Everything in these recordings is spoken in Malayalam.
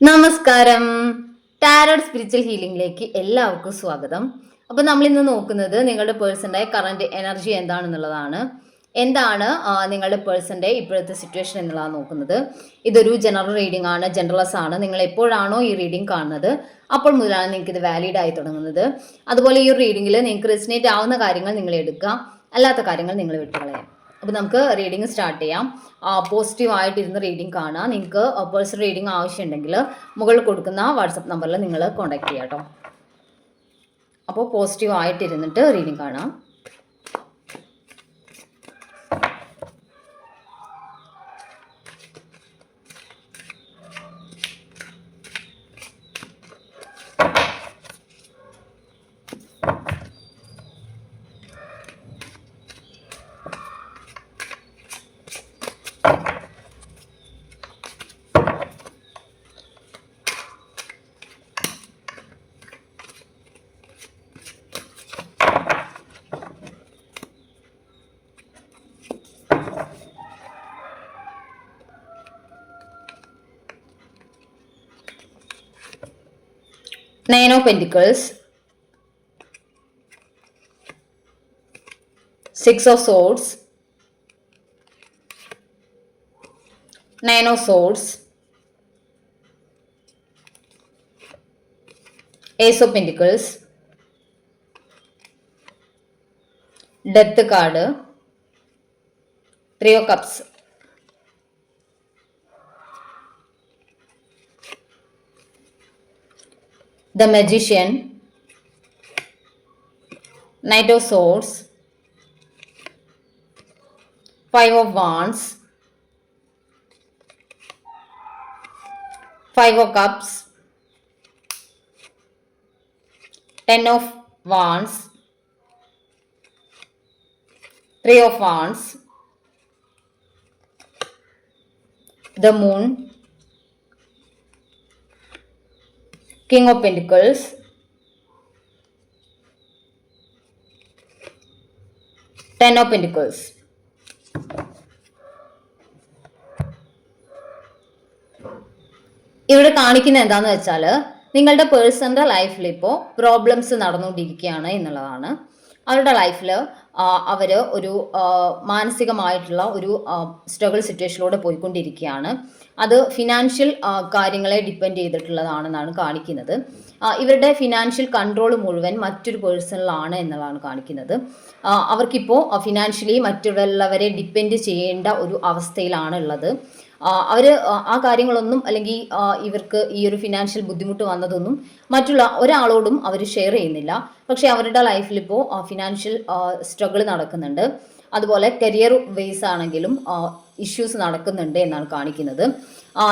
നമസ്കാരം. ടാരോട്ട് സ്പിരിച്വൽ ഹീലിംഗിലേക്ക് എല്ലാവർക്കും സ്വാഗതം. അപ്പോൾ നമ്മൾ ഇന്ന് നോക്കുന്നത് നിങ്ങളുടെ പേഴ്സന്റെ കറന്റ് എനർജി എന്താണെന്നുള്ളതാണ്. എന്താണ് നിങ്ങളുടെ പേഴ്സന്റെ ഇപ്പോഴത്തെ സിറ്റുവേഷൻ എന്നുള്ളതാണ് നോക്കുന്നത്. ഇതൊരു ജനറൽ റീഡിംഗ് ആണ്, ജനറൽസ് ആണ്. നിങ്ങൾ എപ്പോഴാണോ ഈ റീഡിംഗ് കാണുന്നത് അപ്പോൾ മുതലാണ് നിങ്ങൾക്ക് ഇത് വാലിഡ് ആയി തുടങ്ങുന്നത്. അതുപോലെ ഈ ഒരു റീഡിംഗിൽ നിങ്ങൾക്ക് റെസിനേറ്റ് ആവുന്ന കാര്യങ്ങൾ നിങ്ങൾ എടുക്കുക, അല്ലാത്ത കാര്യങ്ങൾ നിങ്ങൾ വിട്ടുകളയാം. അപ്പോൾ നമുക്ക് റീഡിംഗ് സ്റ്റാർട്ട് ചെയ്യാം. പോസിറ്റീവ് ആയിട്ടിരുന്ന് റീഡിംഗ് കാണുക. നിങ്ങൾക്ക് പേഴ്സണൽ റീഡിംഗ് ആവശ്യമുണ്ടെങ്കിൽ മുകളിൽ കൊടുക്കുന്ന വാട്സപ്പ് നമ്പറിൽ നിങ്ങൾ കോൺടാക്ട് ചെയ്യാം കേട്ടോ. അപ്പോൾ പോസിറ്റീവ് ആയിട്ടിരുന്നിട്ട് റീഡിംഗ് കാണാം. Nine of Pentacles, Six of Swords, Nine of Swords, Ace of Pentacles, Death card, Three of Cups, The Magician, Knight of Swords, Five of Wands, Five of Cups, Ten of Wands, Three of Wands, the Moon, King of Pentacles, Ten of Pentacles. ഇവിടെ കാണിക്കുന്ന എന്താന്ന് വെച്ചാൽ നിങ്ങളുടെ പേഴ്സണൽ ലൈഫിൽ ഇപ്പോൾ പ്രോബ്ലംസ് നടന്നുകൊണ്ടിരിക്കുകയാണ് എന്നുള്ളതാണ്. അവരുടെ ലൈഫിൽ അവർ ഒരു മാനസികമായിട്ടുള്ള ഒരു സ്ട്രഗിൾ സിറ്റുവേഷനിലൂടെ പോയിക്കൊണ്ടിരിക്കുകയാണ്. അത് ഫിനാൻഷ്യൽ കാര്യങ്ങളെ ഡിപ്പെൻഡ് ചെയ്തിട്ടുള്ളതാണെന്നാണ് കാണിക്കുന്നത്. ഇവരുടെ ഫിനാൻഷ്യൽ കൺട്രോൾ മുഴുവൻ മറ്റൊരു പേഴ്സണിലാണ് എന്നുള്ളതാണ് കാണിക്കുന്നത്. അവർക്കിപ്പോൾ ഫിനാൻഷ്യലി മറ്റുള്ളവരെ ഡിപ്പെൻഡ് ചെയ്യേണ്ട ഒരു അവസ്ഥയിലാണ് ഉള്ളത്. അവർ ആ കാര്യങ്ങളൊന്നും അല്ലെങ്കിൽ ഇവർക്ക് ഈ ഒരു ഫിനാൻഷ്യൽ ബുദ്ധിമുട്ട് വന്നതൊന്നും മറ്റുള്ള ഒരാളോടും അവർ ഷെയർ ചെയ്യുന്നില്ല. പക്ഷേ അവരുടെ ലൈഫിൽ ഇപ്പോൾ ഫിനാൻഷ്യൽ സ്ട്രഗിൾ നടക്കുന്നുണ്ട്. അതുപോലെ കരിയർ ബേസ് ആണെങ്കിലും ഇഷ്യൂസ് നടക്കുന്നുണ്ട് എന്നാണ് കാണിക്കുന്നത്.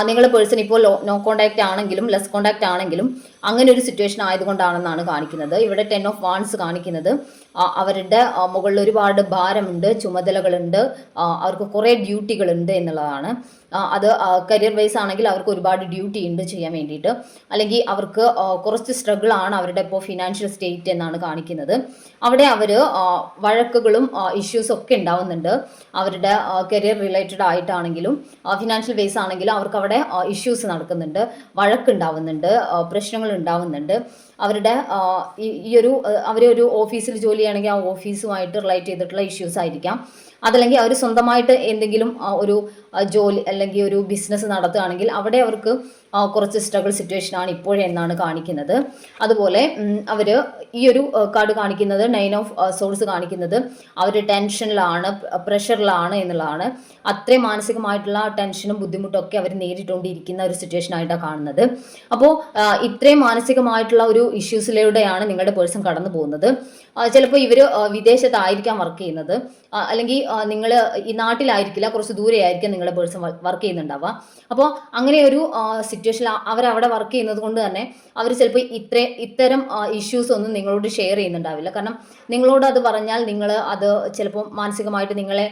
നിങ്ങളുടെ പേഴ്സൺ ഇപ്പോൾ നോ കോണ്ടാക്ട് ആണെങ്കിലും ലെസ് കോണ്ടാക്ട് ആണെങ്കിലും അങ്ങനെ ഒരു സിറ്റുവേഷൻ ആയതുകൊണ്ടാണെന്നാണ് കാണിക്കുന്നത്. ഇവിടെ 10 ഓഫ് വാൺസ് കാണിക്കുന്നത് അവരുടെ മുകളിൽ ഒരുപാട് ഭാരമുണ്ട്, ചുമതലകളുണ്ട്, അവർക്ക് കുറേ ഡ്യൂട്ടികളുണ്ട് എന്നുള്ളതാണ്. അത് കരിയർ വൈസ് ആണെങ്കിൽ അവർക്ക് ഒരുപാട് ഡ്യൂട്ടി ഉണ്ട് ചെയ്യാൻ വേണ്ടിയിട്ട്, അല്ലെങ്കിൽ അവർക്ക് കുറച്ച് സ്ട്രഗിൾ ആണ് അവരുടെ ഇപ്പോൾ ഫിനാൻഷ്യൽ സ്റ്റേറ്റ് എന്നാണ് കാണിക്കുന്നത്. അവിടെ അവർ വഴക്കുകളും ഇഷ്യൂസും ഒക്കെ ഉണ്ടാവുന്നുണ്ട്. അവരുടെ കരിയർ റിലേറ്റഡ് ആയിട്ടാണെങ്കിലും ഫിനാൻഷ്യൽ ബേസ് ആണെങ്കിലും അവർക്ക് അവിടെ ഇഷ്യൂസ് നടക്കുന്നുണ്ട്, വഴക്കുണ്ടാവുന്നുണ്ട്, പ്രശ്നങ്ങൾ ഉണ്ടാവുന്നുണ്ട്. അവരുടെ അവരൊരു ഓഫീസിൽ ജോലി ചെയ്യണമെങ്കിൽ ആ ഓഫീസുമായിട്ട് റിലേറ്റ് ചെയ്തിട്ടുള്ള ഇഷ്യൂസ് ആയിരിക്കാം. അതല്ലെങ്കിൽ അവർ സ്വന്തമായിട്ട് എന്തെങ്കിലും ഒരു ജോലി അല്ലെങ്കിൽ ഒരു ബിസിനസ് നടത്തുകയാണെങ്കിൽ അവിടെ അവർക്ക് കുറച്ച് സ്ട്രഗിൾ സിറ്റുവേഷനാണ് ഇപ്പോഴെന്നാണ് കാണിക്കുന്നത്. അതുപോലെ അവർ ഈ ഒരു കാർഡ് കാണിക്കുന്നത് 9 ഓഫ് സോഴ്സ് കാണിക്കുന്നത് അവർ ടെൻഷനിലാണ്, പ്രഷറിലാണ് എന്നുള്ളതാണ്. അത്രയും മാനസികമായിട്ടുള്ള ടെൻഷനും ബുദ്ധിമുട്ടും ഒക്കെ അവർ നേരിട്ടുകൊണ്ടിരിക്കുന്ന ഒരു സിറ്റുവേഷൻ ആയിട്ടാണ് കാണുന്നത്. അപ്പോൾ ഇത്രയും മാനസികമായിട്ടുള്ള ഒരു ഇഷ്യൂസിലൂടെയാണ് നിങ്ങളുടെ പേഴ്സൺ കടന്നു പോകുന്നത്. ചിലപ്പോൾ ഇവർ വിദേശത്തായിരിക്കാം വർക്ക് ചെയ്യുന്നത്, അല്ലെങ്കിൽ നിങ്ങൾ ഈ നാട്ടിലായിരിക്കില്ല, കുറച്ച് ദൂരെ ആയിരിക്കും നിങ്ങളുടെ പേഴ്സൺ വർക്ക് ചെയ്യുന്നുണ്ടാവുക. അപ്പോൾ അങ്ങനെ ഒരു സിറ്റുവേഷനിൽ അവരവിടെ വർക്ക് ചെയ്യുന്നത് കൊണ്ട് തന്നെ അവർ ചിലപ്പോൾ ഇത്തരം ഇഷ്യൂസ് ഒന്നും നിങ്ങളോട് ഷെയർ ചെയ്യുന്നുണ്ടാവില്ല. കാരണം നിങ്ങളോട് അത് പറഞ്ഞാൽ നിങ്ങൾ അത് ചിലപ്പോൾ മാനസികമായിട്ട് നിങ്ങളെ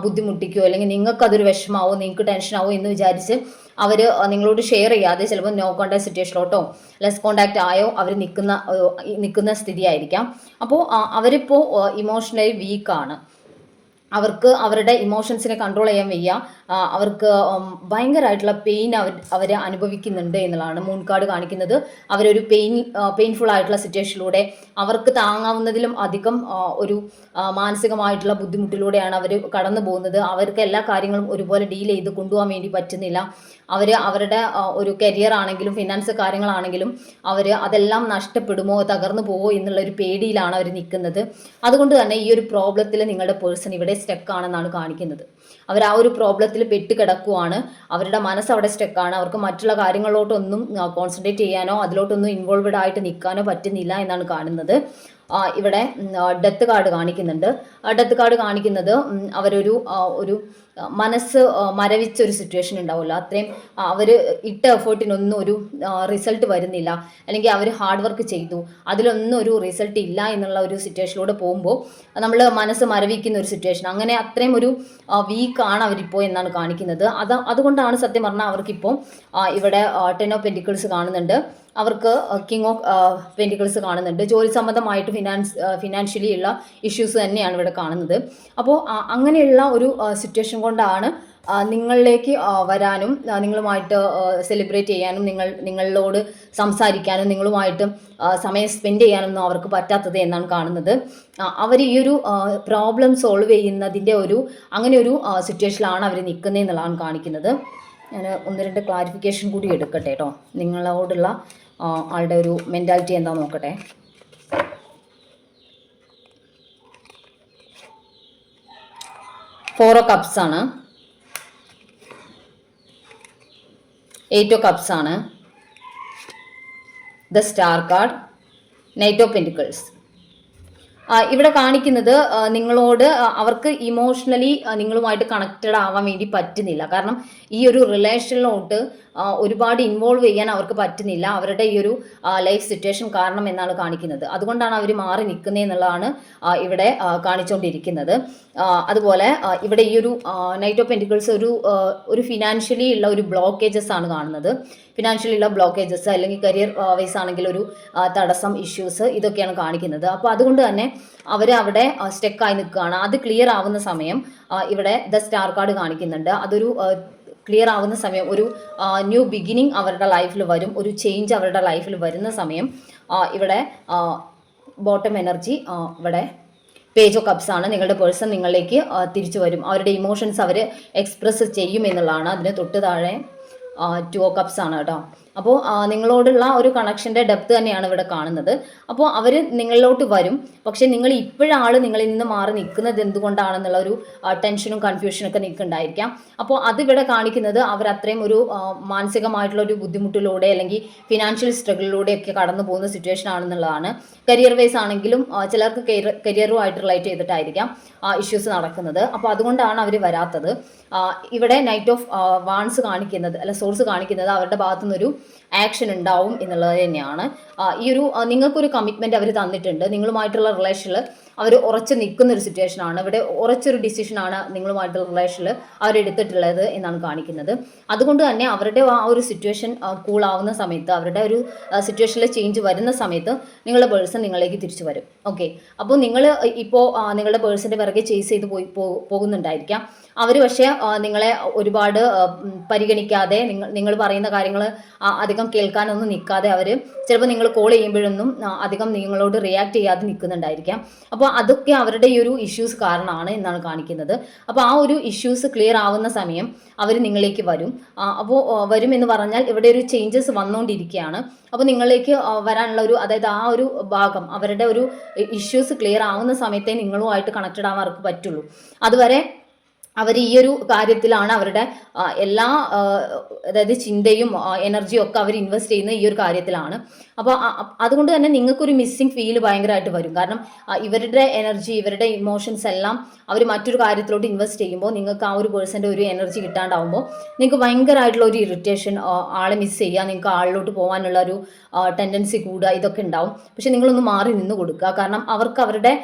ബുദ്ധിമുട്ടിക്കുകയോ അല്ലെങ്കിൽ നിങ്ങൾക്ക് അതൊരു വിഷമാവോ, നിങ്ങൾക്ക് ടെൻഷനാവോ എന്ന് വിചാരിച്ച് അവർ നിങ്ങളോട് ഷെയർ ചെയ്യാതെ ചിലപ്പോൾ നോ കോണ്ടാക്ട് സിറ്റുവേഷനിലോട്ടോ ലെസ് കോണ്ടാക്ട് ആയോ അവർ നിൽക്കുന്ന സ്ഥിതിയായിരിക്കാം. അപ്പോൾ അവരിപ്പോൾ ഇമോഷണലി വീക്കാണ്. അവർക്ക് അവരുടെ ഇമോഷൻസിനെ കൺട്രോൾ ചെയ്യാൻ വയ്യ. അവർക്ക് ഭയങ്കരമായിട്ടുള്ള പെയിൻ അവർ അനുഭവിക്കുന്നുണ്ട് എന്നുള്ളതാണ് മൂൺ കാർഡ് കാണിക്കുന്നത്. അവരൊരു പെയിൻഫുൾ ആയിട്ടുള്ള സിറ്റുവേഷനിലൂടെ അവർക്ക് താങ്ങാവുന്നതിലും അധികം ഒരു മാനസികമായിട്ടുള്ള ബുദ്ധിമുട്ടിലൂടെയാണ് അവർ കടന്നു പോകുന്നത്. അവർക്ക് എല്ലാ കാര്യങ്ങളും ഒരുപോലെ ഡീൽ ചെയ്ത് കൊണ്ടുപോകാൻ വേണ്ടി പറ്റുന്നില്ല. അവരുടെ ഒരു കരിയർ ആണെങ്കിലും ഫിനാൻസ് കാര്യങ്ങളാണെങ്കിലും അതെല്ലാം നഷ്ടപ്പെടുമോ, തകർന്നു പോവോ എന്നുള്ളൊരു പേടിയിലാണ് അവർ നിൽക്കുന്നത്. അതുകൊണ്ട് തന്നെ ഈ ഒരു പ്രോബ്ലത്തിൽ നിങ്ങളുടെ പേഴ്സൺ ഇവിടെ സ്റ്റക്കാണെന്നാണ് കാണിക്കുന്നത്. അവർ ആ ഒരു പ്രോബ്ലത്തിൽ പെട്ട് കിടക്കുവാണ്. അവരുടെ മനസ്സ് അവിടെ സ്റ്റക്കാണ്. അവർക്ക് മറ്റുള്ള കാര്യങ്ങളിലോട്ടൊന്നും കോൺസെൻട്രേറ്റ് ചെയ്യാനോ അതിലോട്ടൊന്നും ഇൻവോൾവഡ് ആയിട്ട് നിൽക്കാനോ പറ്റുന്നില്ല എന്നാണ് കാണുന്നത്. ഇവിടെ ഡെത്ത് കാർഡ് കാണിക്കുന്നുണ്ട്. ഡെത്ത് കാർഡ് കാണിക്കുന്നത് അവരൊരു മനസ്സ് മരവിച്ച ഒരു സിറ്റുവേഷൻ ഉണ്ടാവുമല്ലോ, അത്രയും അവർ ഇട്ട എഫേർട്ടിനൊന്നും ഒരു റിസൾട്ട് വരുന്നില്ല, അല്ലെങ്കിൽ അവർ ഹാർഡ് വർക്ക് ചെയ്തു അതിലൊന്നും ഒരു റിസൾട്ട് ഇല്ല എന്നുള്ള ഒരു സിറ്റുവേഷനിലൂടെ പോകുമ്പോൾ നമ്മൾ മനസ്സ് മരവിക്കുന്ന ഒരു സിറ്റുവേഷൻ, അങ്ങനെ അത്രയും ഒരു വീക്കാണ് അവരിപ്പോൾ എന്നാണ് കാണിക്കുന്നത്. അതുകൊണ്ടാണ് സത്യം പറഞ്ഞാൽ അവർക്കിപ്പോൾ ഇവിടെ 10 ഓഫ് പെന്റിക്കിൾസ് കാണുന്നുണ്ട്. അവർക്ക് കിങ് ഓഫ് പെന്റിക്കിൾസ് കാണുന്നുണ്ട്. ജോലി സംബന്ധമായിട്ട് ഫിനാൻഷ്യലി ഉള്ള ഇഷ്യൂസ് തന്നെയാണ് ഇവിടെ കാണുന്നത്. അപ്പോൾ അങ്ങനെയുള്ള ഒരു സിറ്റുവേഷൻ കൊണ്ടാണ് നിങ്ങളിലേക്ക് വരാനും നിങ്ങളുമായിട്ട് സെലിബ്രേറ്റ് ചെയ്യാനും നിങ്ങളോട് സംസാരിക്കാനും നിങ്ങളുമായിട്ട് സമയം സ്പെൻഡ് ചെയ്യാനൊന്നും അവർക്ക് പറ്റാത്തത് എന്നാണ് കാണുന്നത്. അവർ ഈ ഒരു പ്രോബ്ലം സോൾവ് ചെയ്യുന്നതിൻ്റെ അങ്ങനെ ഒരു സിറ്റുവേഷനിലാണ് അവർ നിൽക്കുന്നത് എന്നുള്ളതാണ് കാണിക്കുന്നത്. ഞാൻ 1-2 ക്ലാരിഫിക്കേഷൻ കൂടി എടുക്കട്ടെ കേട്ടോ. നിങ്ങളോടുള്ള ആളുടെ ഒരു മെൻറ്റാലിറ്റി എന്താ നോക്കട്ടെ. ഫോർ ഓഫ് കപ്സ് ആണ്, 8 ഓഫ് കപ്സ് ആണ്, the star card, knight of pentacles. ഇവിടെ കാണിക്കുന്നത് നിങ്ങളോട് അവർക്ക് ഇമോഷണലി നിങ്ങളുമായിട്ട് കണക്റ്റഡ് ആവാൻ വേണ്ടി പറ്റുന്നില്ല. കാരണം ഈ ഒരു റിലേഷനിലോട്ട് ഒരുപാട് ഇൻവോൾവ് ചെയ്യാൻ അവർക്ക് പറ്റുന്നില്ല, അവരുടെ ഈ ഒരു ലൈഫ് സിറ്റുവേഷൻ കാരണം എന്നാണ് കാണിക്കുന്നത്. അതുകൊണ്ടാണ് അവർ മാറി നിൽക്കുന്നത് എന്നുള്ളതാണ് ഇവിടെ കാണിച്ചുകൊണ്ടിരിക്കുന്നത്. അതുപോലെ ഇവിടെ ഈ ഒരു നൈറ്റ് ഓഫ് പെന്റിക്കിൾസ് ഒരു ഫിനാൻഷ്യലി ഉള്ള ഒരു ബ്ലോക്കേജസ് ആണ് കാണുന്നത്. ഫിനാൻഷ്യലി ഉള്ള ബ്ലോക്കേജസ് അല്ലെങ്കിൽ കരിയർ വൈസ് ആണെങ്കിൽ ഒരു തടസ്സം, ഇഷ്യൂസ്, ഇതൊക്കെയാണ് കാണിക്കുന്നത്. അപ്പോൾ അതുകൊണ്ട് തന്നെ അവിടെ സ്റ്റെക്കായി നിൽക്കുകയാണ്. അത് ക്ലിയർ ആവുന്ന സമയം ഇവിടെ ദ സ്റ്റാർ കാർഡ് കാണിക്കുന്നുണ്ട്. അതൊരു ക്ലിയർ ആവുന്ന സമയം ഒരു ന്യൂ ബിഗിനിങ് അവരുടെ ലൈഫിൽ വരും, ഒരു ചേഞ്ച് അവരുടെ ലൈഫിൽ വരുന്ന സമയം ഇവിടെ ബോട്ടം എനർജി, ഇവിടെ പേജ് ഓഫ് കപ്സ് ആണ്. നിങ്ങളുടെ പേഴ്സൺ നിങ്ങളിലേക്ക് തിരിച്ചു വരും. അവരുടെ ഇമോഷൻസ് അവർ എക്സ്പ്രസ് ചെയ്യും എന്നുള്ളതാണ്. അതിന് തൊട്ട് താഴെ 2 ഓഫ് കപ്സ് ആണ് കേട്ടോ. അപ്പോൾ നിങ്ങളോടുള്ള ഒരു കണക്ഷൻ്റെ ഡെപ്ത് തന്നെയാണ് ഇവിടെ കാണുന്നത്. അപ്പോൾ അവർ നിങ്ങളിലോട്ട് വരും. പക്ഷേ നിങ്ങൾ ഇപ്പോഴാണ് നിങ്ങളിൽ നിന്ന് മാറി നിൽക്കുന്നത് എന്തുകൊണ്ടാണെന്നുള്ള ഒരു ടെൻഷനും കൺഫ്യൂഷനും ഒക്കെ നിൽക്കുന്നുണ്ടായിരിക്കാം. അപ്പോൾ അതിവിടെ കാണിക്കുന്നത് അവർ അത്രയും ഒരു മാനസികമായിട്ടുള്ള ഒരു ബുദ്ധിമുട്ടിലൂടെ അല്ലെങ്കിൽ ഫിനാൻഷ്യൽ സ്ട്രഗിളിലൂടെയൊക്കെ കടന്നു പോകുന്ന സിറ്റുവേഷൻ ആണെന്നുള്ളതാണ്. കരിയർ വൈസ് ആണെങ്കിലും ചിലർക്ക് കരിയറുമായിട്ട് റിലേറ്റ് ചെയ്തിട്ടായിരിക്കാം ഇഷ്യൂസ് നടക്കുന്നത്. അപ്പോൾ അതുകൊണ്ടാണ് അവർ വരാത്തത്. ഇവിടെ നൈറ്റ് ഓഫ് വാൺസ് കാണിക്കുന്നത്, അല്ല സോഴ്സ് കാണിക്കുന്നത് അവരുടെ ഭാഗത്തു നിന്നൊരു ആക്ഷൻ ഉണ്ടാവും എന്നുള്ളത് തന്നെയാണ്. ഈ ഒരു നിങ്ങൾക്കൊരു കമ്മിറ്റ്മെൻറ്റ് അവർ തന്നിട്ടുണ്ട്. നിങ്ങളുമായിട്ടുള്ള റിലേഷനിൽ അവർ ഉറച്ചു നിൽക്കുന്ന ഒരു സിറ്റുവേഷനാണ്. ഇവിടെ ഉറച്ചൊരു ഡിസിഷനാണ് നിങ്ങളുമായിട്ടുള്ള റിലേഷനിൽ അവരെടുത്തിട്ടുള്ളത് എന്നാണ് കാണിക്കുന്നത്. അതുകൊണ്ട് തന്നെ അവരുടെ ആ ഒരു സിറ്റുവേഷൻ കൂളാവുന്ന സമയത്ത്, അവരുടെ ഒരു സിറ്റുവേഷനിൽ ചേഞ്ച് വരുന്ന സമയത്ത് നിങ്ങളുടെ പേഴ്സൺ നിങ്ങളിലേക്ക് തിരിച്ചു വരും. ഓക്കെ, അപ്പോൾ നിങ്ങൾ ഇപ്പോൾ നിങ്ങളുടെ പേഴ്സൻ്റെ പിറകെ ചേസ് ചെയ്ത് പോകുന്നുണ്ടായിരിക്കാം. അവർ പക്ഷേ നിങ്ങളെ ഒരുപാട് പരിഗണിക്കാതെ, നിങ്ങൾ പറയുന്ന കാര്യങ്ങൾ അധികം കേൾക്കാനൊന്നും നിൽക്കാതെ, അവർ ചിലപ്പോൾ നിങ്ങൾ കോൾ ചെയ്യുമ്പോഴൊന്നും അധികം നിങ്ങളോട് റിയാക്ട് ചെയ്യാതെ നിൽക്കുന്നുണ്ടായിരിക്കാം. അപ്പോൾ അതൊക്കെ അവരുടെ ഈ ഒരു ഇഷ്യൂസ് കാരണമാണ് എന്നാണ് കാണിക്കുന്നത്. അപ്പോൾ ആ ഒരു ഇഷ്യൂസ് ക്ലിയർ ആവുന്ന സമയം അവർ നിങ്ങളിലേക്ക് വരും. അപ്പോൾ വരുമെന്ന് പറഞ്ഞാൽ ഇവിടെ ഒരു ചേഞ്ചസ് വന്നുകൊണ്ടിരിക്കുകയാണ്. അപ്പോൾ നിങ്ങളിലേക്ക് വരാനുള്ള അതായത് ആ ഒരു ഭാഗം, അവരുടെ ഒരു ഇഷ്യൂസ് ക്ലിയർ ആവുന്ന സമയത്തേ നിങ്ങളുമായിട്ട് കണക്റ്റഡ് ആവാൻ അവർക്ക് പറ്റുള്ളൂ. അതുവരെ അവർ ഈ ഒരു കാര്യത്തിലാണ് അവരുടെ എല്ലാ അതായത് ചിന്തയും എനർജിയും ഒക്കെ അവർ ഇൻവെസ്റ്റ് ചെയ്യുന്ന ഈ ഒരു കാര്യത്തിലാണ്. അപ്പോൾ അതുകൊണ്ട് തന്നെ നിങ്ങൾക്കൊരു മിസ്സിങ് ഫീൽ ഭയങ്കരമായിട്ട് വരും. കാരണം ഇവരുടെ എനർജി, ഇവരുടെ ഇമോഷൻസ് എല്ലാം അവർ മറ്റൊരു കാര്യത്തിലോട്ട് ഇൻവെസ്റ്റ് ചെയ്യുമ്പോൾ നിങ്ങൾക്ക് ആ ഒരു പേഴ്സൻ്റെ ഒരു എനർജി കിട്ടാണ്ടാവുമ്പോൾ നിങ്ങൾക്ക് ഭയങ്കരമായിട്ടുള്ള ഒരു ഇറിറ്റേഷൻ, ആളെ മിസ് ചെയ്യുക, നിങ്ങൾക്ക് ആളിലോട്ട് പോകാനുള്ള ഒരു ടെൻഡൻസി കൂടുക, ഇതൊക്കെ ഉണ്ടാവും. പക്ഷെ നിങ്ങളൊന്ന് മാറി നിന്ന് കൊടുക്കുക. കാരണം അവർക്ക് അവരുടെ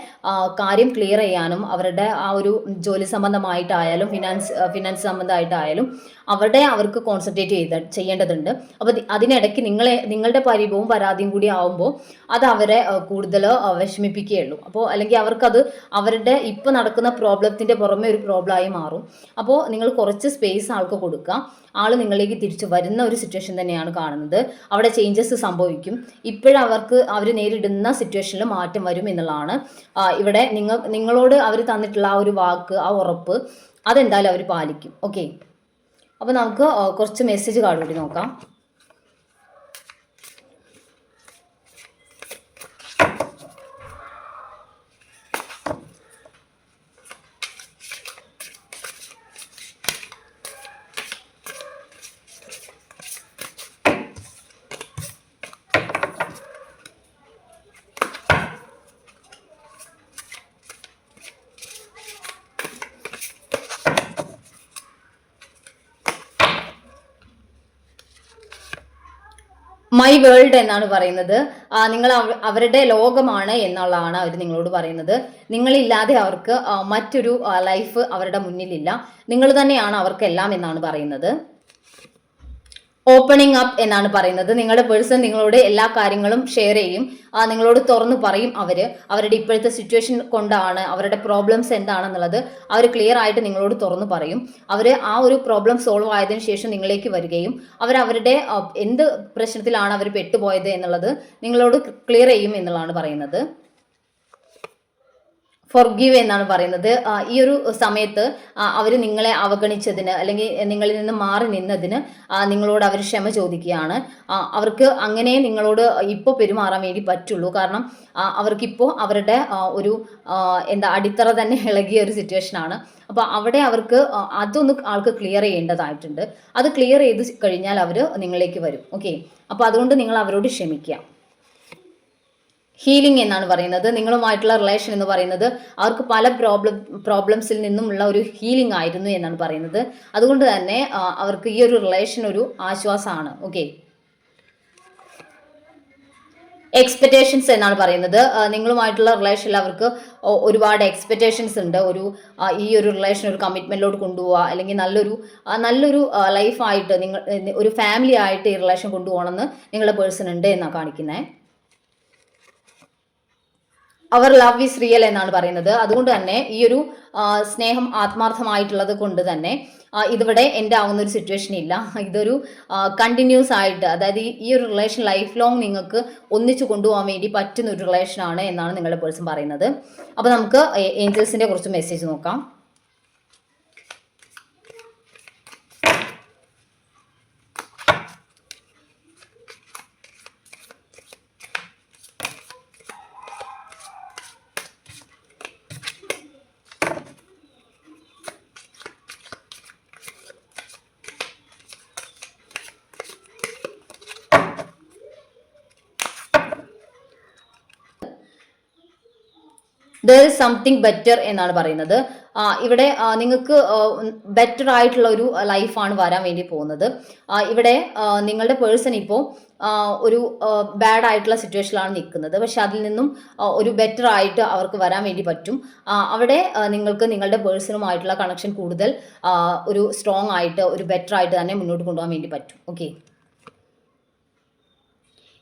കാര്യം ക്ലിയർ ചെയ്യാനും അവരുടെ ആ ഒരു ജോലി സംബന്ധമായിട്ടായാലും ഫിനാൻസ് സംബന്ധമായിട്ടായാലും അവിടെ അവർക്ക് കോൺസെൻട്രേറ്റ് ചെയ്യേണ്ടതുണ്ട്. അപ്പോൾ അതിനിടയ്ക്ക് നിങ്ങളുടെ പരിഭവവും പരാതിയും കൂടി ആവുമ്പോൾ അത് അവരെ കൂടുതൽ വിഷമിപ്പിക്കുകയുള്ളൂ. അപ്പോൾ അല്ലെങ്കിൽ അവർക്കത് അവരുടെ ഇപ്പം നടക്കുന്ന പ്രോബ്ലത്തിൻ്റെ പുറമെ ഒരു പ്രോബ്ലമായി മാറും. അപ്പോൾ നിങ്ങൾ കുറച്ച് സ്പേസ് ആൾക്ക് കൊടുക്കുക. ആൾ നിങ്ങളിലേക്ക് തിരിച്ചു വരുന്ന ഒരു സിറ്റുവേഷൻ തന്നെയാണ് കാണുന്നത്. അവിടെ ചേഞ്ചസ് സംഭവിക്കും. അവർ നേരിടുന്ന സിറ്റുവേഷനിൽ മാറ്റം വരും എന്നുള്ളതാണ്. ഇവിടെ നിങ്ങളോട് അവർ തന്നിട്ടുള്ള ആ ഒരു വാക്ക്, ആ ഉറപ്പ്, അതെന്തായാലും അവർ പാലിക്കും. ഓക്കെ, അപ്പോൾ നമുക്ക് കുറച്ച് മെസ്സേജ് കാർഡ് കൂടി നോക്കാം. മൈ വേൾഡ് എന്നാണ് പറയുന്നത്. നിങ്ങൾ അവരുടെ ലോകമാണ് എന്നുള്ളതാണ് അവർ നിങ്ങളോട് പറയുന്നത്. നിങ്ങളില്ലാതെ അവർക്ക് മറ്റൊരു ലൈഫ് അവരുടെ മുന്നിലില്ല. നിങ്ങൾ തന്നെയാണ് അവർക്കെല്ലാം എന്നാണ് പറയുന്നത്. ഓപ്പണിംഗ് അപ്പ് എന്നാണ് പറയുന്നത്. നിങ്ങളുടെ പേഴ്സൺ നിങ്ങളോട് എല്ലാ കാര്യങ്ങളും ഷെയർ ചെയ്യും, നിങ്ങളോട് തുറന്നു പറയും. അവരുടെ ഇപ്പോഴത്തെ സിറ്റുവേഷൻ കൊണ്ടാണ്, അവരുടെ പ്രോബ്ലംസ് എന്താണെന്നുള്ളത് അവർ ക്ലിയർ ആയിട്ട് നിങ്ങളോട് തുറന്നു പറയും. അവർ ആ ഒരു പ്രോബ്ലം സോൾവ് ആയതിനു ശേഷം നിങ്ങളിലേക്ക് വരികയും അവരുടെ എന്ത് പ്രശ്നത്തിലാണ് അവർ പെട്ടുപോയത് എന്നുള്ളത് നിങ്ങളോട് ക്ലിയർ ചെയ്യും എന്നുള്ളതാണ് പറയുന്നത്. ഫോർഗീവ് എന്നാണ് പറയുന്നത്. ഈ ഒരു സമയത്ത് അവർ നിങ്ങളെ അവഗണിച്ചതിന് അല്ലെങ്കിൽ നിങ്ങളിൽ നിന്ന് മാറി നിന്നതിന് നിങ്ങളോട് അവർ ക്ഷമ ചോദിക്കുകയാണ്. അവർക്ക് അങ്ങനെ നിങ്ങളോട് ഇപ്പോൾ പെരുമാറാൻ വേണ്ടി പറ്റുള്ളൂ. കാരണം അവർക്കിപ്പോൾ അവരുടെ ഒരു അടിത്തറ തന്നെ ഇളകിയ ഒരു സിറ്റുവേഷനാണ്. അപ്പോൾ അവിടെ അവർക്ക് അതൊന്ന് ആൾക്ക് ക്ലിയർ ചെയ്യേണ്ടതായിട്ടുണ്ട്. അത് ക്ലിയർ ചെയ്ത് കഴിഞ്ഞാൽ അവർ നിങ്ങളിലേക്ക് വരും. ഓക്കെ, അപ്പോൾ അതുകൊണ്ട് നിങ്ങൾ അവരോട് ക്ഷമിക്കുക. ഹീലിംഗ് എന്നാണ് പറയുന്നത്. നിങ്ങളുമായിട്ടുള്ള റിലേഷൻ എന്ന് പറയുന്നത് അവർക്ക് പല പ്രോബ്ലംസിൽ നിന്നുമുള്ള ഒരു ഹീലിംഗ് ആയിരുന്നു എന്നാണ് പറയുന്നത്. അതുകൊണ്ട് തന്നെ അവർക്ക് ഈ ഒരു റിലേഷൻ ഒരു ആശ്വാസമാണ്. ഓക്കെ, എക്സ്പെക്റ്റേഷൻസ് എന്നാണ് പറയുന്നത്. നിങ്ങളുമായിട്ടുള്ള റിലേഷനിൽ അവർക്ക് ഒരുപാട് എക്സ്പെക്റ്റേഷൻസ് ഉണ്ട്. ഈ ഒരു റിലേഷൻ ഒരു കമ്മിറ്റ്മെന്റിലോട്ട് കൊണ്ടുപോവുക, അല്ലെങ്കിൽ നല്ലൊരു ലൈഫായിട്ട് ഒരു ഫാമിലി ആയിട്ട് ഈ റിലേഷൻ കൊണ്ടുപോകണമെന്ന് നിങ്ങളുടെ പേഴ്സൺ ഉണ്ട് എന്നാണ് കാണിക്കുന്നത്. അവർ ലവ് ഈസ് റിയൽ എന്നാണ് പറയുന്നത്. അതുകൊണ്ട് തന്നെ ഈ ഒരു സ്നേഹം ആത്മാർത്ഥമായിട്ടുള്ളത് കൊണ്ട് തന്നെ ഇതിവിടെ എൻ്റെ ആവുന്ന ഒരു സിറ്റുവേഷൻ ഇല്ല. ഇതൊരു കണ്ടിന്യൂസ് ആയിട്ട്, അതായത് ഈ ഒരു റിലേഷൻ ലൈഫ് ലോങ് നിങ്ങൾക്ക് ഒന്നിച്ചു കൊണ്ടുപോകാൻ വേണ്ടി പറ്റുന്ന ഒരു റിലേഷനാണ് എന്നാണ് നിങ്ങളുടെ പേഴ്സൺ പറയുന്നത്. അപ്പോൾ നമുക്ക് ഏഞ്ചൽസിൻ്റെ കുറച്ച് മെസ്സേജ് നോക്കാം. there is something better എന്നാണ് പറയുന്നത്. ഇവിടെ നിങ്ങൾക്ക് ബെറ്റർ ആയിട്ടുള്ള ഒരു ലൈഫാണ് വരാൻ വേണ്ടി പോകുന്നത്. ഇവിടെ നിങ്ങളുടെ പേഴ്സൺ ഇപ്പോൾ ഒരു ബാഡ് ആയിട്ടുള്ള സിറ്റുവേഷനിലാണ് നിൽക്കുന്നത്. പക്ഷെ അതിൽ നിന്നും ഒരു ബെറ്റർ ആയിട്ട് അവർക്ക് വരാൻ വേണ്ടി പറ്റും. അവിടെ നിങ്ങൾക്ക് നിങ്ങളുടെ പേഴ്സണുമായിട്ടുള്ള കണക്ഷൻ കൂടുതൽ ഒരു സ്ട്രോങ് ആയിട്ട്, ഒരു ബെറ്റർ ആയിട്ട് തന്നെ മുന്നോട്ട് കൊണ്ടുപോകാൻ വേണ്ടി പറ്റും. Okay,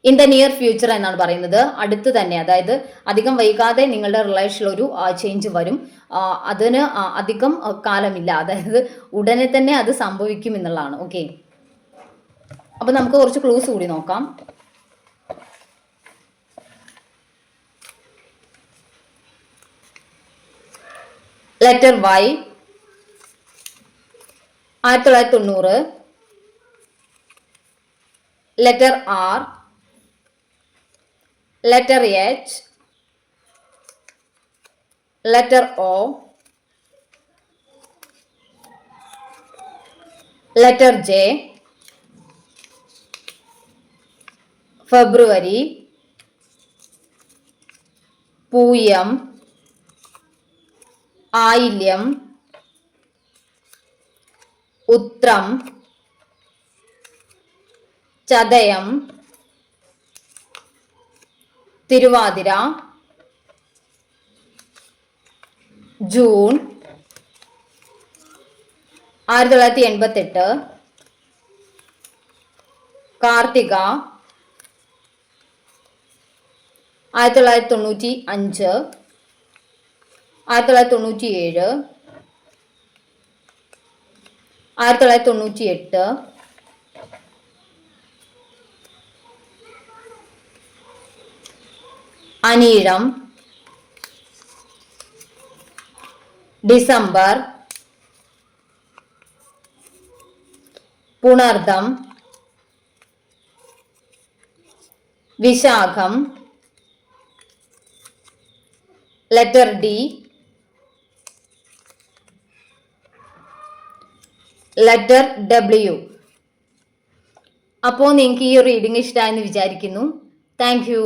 in the near future എന്നാണ് പറയുന്നത്. അടുത്ത് തന്നെ, അതായത് അധികം വൈകാതെ നിങ്ങളുടെ റിലേഷനിൽ ഒരു ചേഞ്ച് വരും. അതിന് അധികം കാലമില്ല, അതായത് ഉടനെ തന്നെ അത് സംഭവിക്കും എന്നുള്ളതാണ്. ഓക്കെ, അപ്പൊ നമുക്ക് കുറച്ച് ക്ലൂസ് കൂടി നോക്കാം. Letter Y 1990, letter R, letter H, letter O, letter J, February, Pooyam, Ayilyam, Uthram, Chathayam, Thiruvathira, June 1988, Karthika 1995, 1997, 1998, Anizham December, Punartham, Vishakham, letter D, letter W. അപ്പോൾ നിങ്ങൾക്ക് ഈ റീഡിംഗ് ഇഷ്ടമായെന്ന് വിചാരിക്കുന്നു. Thank U.